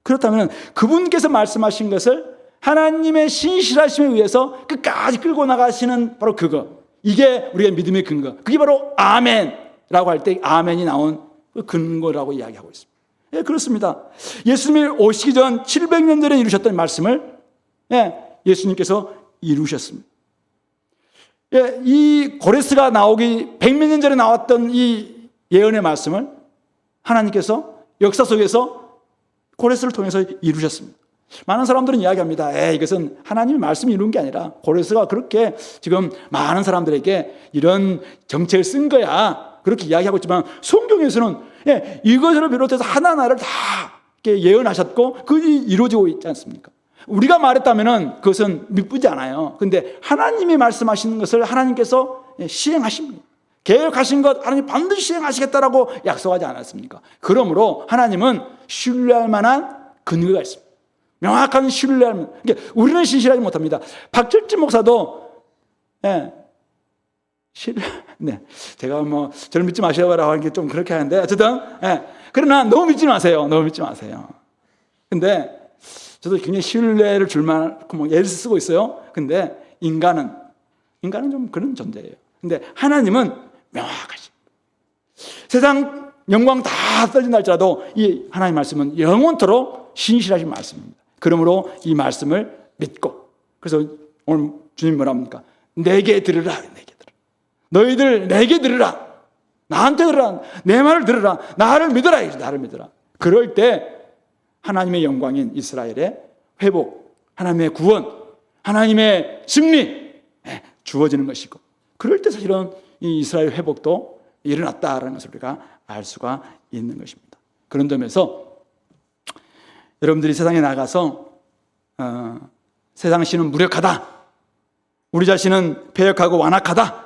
그렇다면 그분께서 말씀하신 것을 하나님의 신실하심에 의해서 끝까지 끌고 나가시는 바로 그거. 이게 우리가 믿음의 근거. 그게 바로 아멘이라고 할 때 아멘이 나온 그 근거라고 이야기하고 있습니다. 그렇습니다. 예수님이 오시기 전 700년 전에 이루셨던 말씀을 예수님께서 이루셨습니다. 이 고레스가 나오기 100몇 년 전에 나왔던 이 예언의 말씀을 하나님께서 역사 속에서 고레스를 통해서 이루셨습니다. 많은 사람들은 이야기합니다. 이것은 하나님의 말씀이 이룬 게 아니라 고레스가 그렇게 지금 많은 사람들에게 이런 정책을 쓴 거야. 그렇게 이야기하고 있지만 성경에서는 이것을 비롯해서 하나하나를 다 예언하셨고 그것이 이루어지고 있지 않습니까? 우리가 말했다면 그것은 믿지 않아요. 그런데 하나님이 말씀하시는 것을 하나님께서 시행하십니다. 계획하신 것 하나님 반드시 시행하시겠다라고 약속하지 않았습니까? 그러므로 하나님은 신뢰할 만한 근거가 있습니다. 명확한 신뢰할 만한. 그러니까 우리는 신실하지 못합니다. 박철진 목사도 제가 저를 믿지 마시라고 하는 게 좀 그렇게 하는데 어쨌든 그러나 너무 믿지 마세요. 너무 믿지 마세요. 근데 저도 굉장히 신뢰를 줄 만큼 애를 쓰고 있어요. 근데 인간은 좀 그런 존재예요. 근데 하나님은 명확하십니다. 세상 영광 다 떨어진다 할지라도 이 하나님의 말씀은 영원토록 신실하신 말씀입니다. 그러므로 이 말씀을 믿고, 그래서 오늘 주님 뭐라 합니까? 내게 들으라. 내게 들으라. 너희들 내게 들으라. 나한테 들으라. 내 말을 들으라. 나를 믿어라. 나를 믿어라. 그럴 때 하나님의 영광인 이스라엘의 회복, 하나님의 구원, 하나님의 승리 주어지는 것이고, 그럴 때 사실은 이 이스라엘 회복도 일어났다라는 것을 우리가 알 수가 있는 것입니다. 그런 점에서 여러분들이 세상에 나가서 세상 신은 무력하다, 우리 자신은 패역하고 완악하다,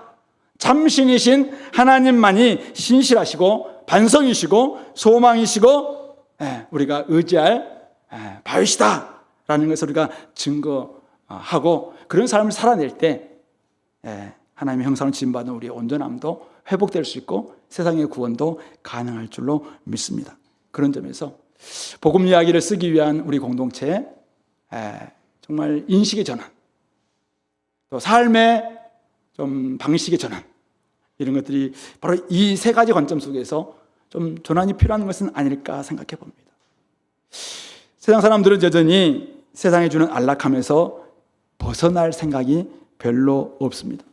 참신이신 하나님만이 신실하시고 반석이시고 소망이시고 우리가 의지할 바위시다라는 것을 우리가 증거하고, 그런 삶을 살아낼 때 하나님의 형상을 지음받은 우리의 온전함도 회복될 수 있고 세상의 구원도 가능할 줄로 믿습니다. 그런 점에서 복음 이야기를 쓰기 위한 우리 공동체에 정말 인식의 전환, 또 삶의 좀 방식의 전환, 이런 것들이 바로 이 세 가지 관점 속에서 좀 전환이 필요한 것은 아닐까 생각해 봅니다. 세상 사람들은 여전히 세상이 주는 안락함에서 벗어날 생각이 별로 없습니다.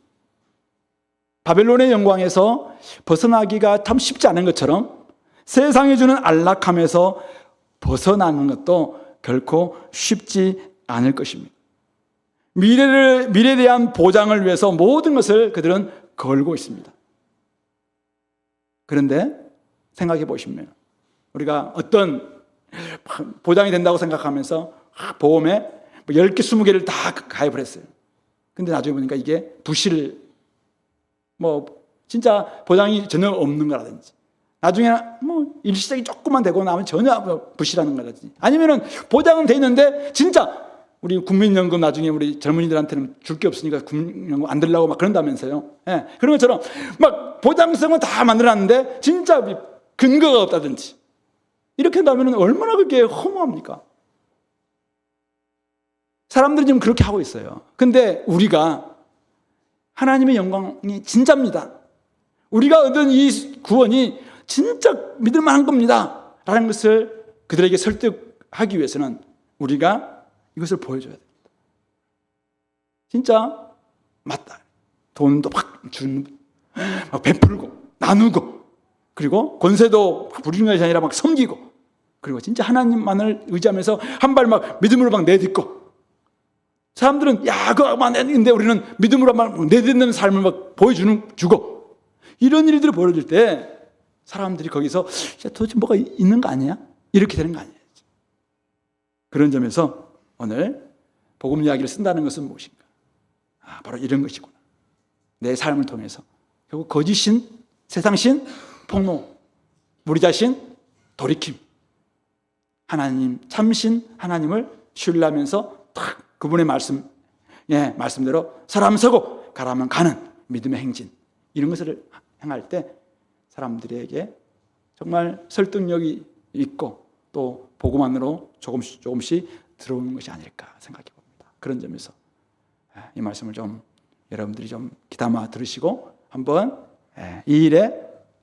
바벨론의 영광에서 벗어나기가 참 쉽지 않은 것처럼 세상이 주는 안락함에서 벗어나는 것도 결코 쉽지 않을 것입니다. 미래에 대한 보장을 위해서 모든 것을 그들은 걸고 있습니다. 그런데 생각해 보시면 우리가 어떤 보장이 된다고 생각하면서 보험에 10개, 20개를 다 가입을 했어요. 근데 나중에 보니까 이게 진짜 보장이 전혀 없는 거라든지, 나중에 일시적이 조금만 되고 나면 전혀 부실하는 거라든지, 아니면은 보장은 돼 있는데 진짜 우리 국민연금 나중에 우리 젊은이들한테는 줄 게 없으니까 국민연금 안 들라고 막 그런다면서요. 그런 것처럼 막 보장성은 다 만들어놨는데 진짜 근거가 없다든지, 이렇게 한다면 얼마나 그게 허무합니까? 사람들이 지금 그렇게 하고 있어요. 근데 우리가 하나님의 영광이 진짜입니다, 우리가 얻은 이 구원이 진짜 믿을 만한 겁니다 라는 것을 그들에게 설득하기 위해서는 우리가 이것을 보여줘야 됩니다. 진짜 맞다, 돈도 막 주는, 막 베풀고 나누고, 그리고 권세도 부리는 것이 아니라 막 섬기고, 그리고 진짜 하나님만을 의지하면서 한 발 막 믿음으로 막 내딛고, 사람들은 그거만 내딛는데 우리는 믿음으로 막 내딛는 삶을 막 주고, 이런 일들이 벌어질 때 사람들이 거기서 도대체 뭐가 있는 거 아니야? 이렇게 되는 거 아니에요. 그런 점에서 오늘 복음 이야기를 쓴다는 것은 무엇인가? 바로 이런 것이구나. 내 삶을 통해서 결국 거짓신, 세상신, 폭로, 우리 자신, 돌이킴, 하나님, 참신 하나님을 신뢰하면서 딱 그분의 말씀대로 서라면 서고 가라면 가는 믿음의 행진, 이런 것을 행할 때 사람들에게 정말 설득력이 있고 또 복음 안으로 조금씩 들어오는 것이 아닐까 생각해 봅니다. 그런 점에서 이 말씀을 좀 여러분들이 좀 귀담아 들으시고 한번 이 일에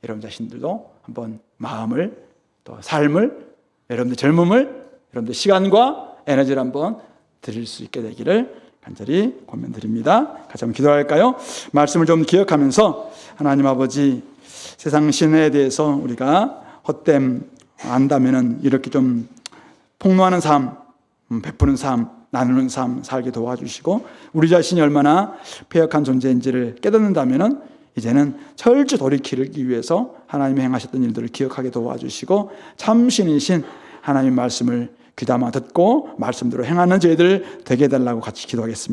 여러분 자신들도 한번 마음을, 또 삶을, 여러분들 젊음을, 여러분들 시간과 에너지를 한번 드릴 수 있게 되기를 간절히 권면드립니다. 같이 한번 기도할까요? 말씀을 좀 기억하면서 하나님 아버지, 세상 신에 대해서 우리가 헛됨 안다면은 이렇게 좀 폭로하는 삶, 베푸는 삶, 나누는 삶 살게 도와주시고, 우리 자신이 얼마나 패역한 존재인지를 깨닫는다면은 이제는 철저히 돌이키기 위해서 하나님이 행하셨던 일들을 기억하게 도와주시고, 참신이신 하나님의 말씀을 귀담아 듣고 말씀대로 행하는 저희들 되게 해달라고 같이 기도하겠습니다.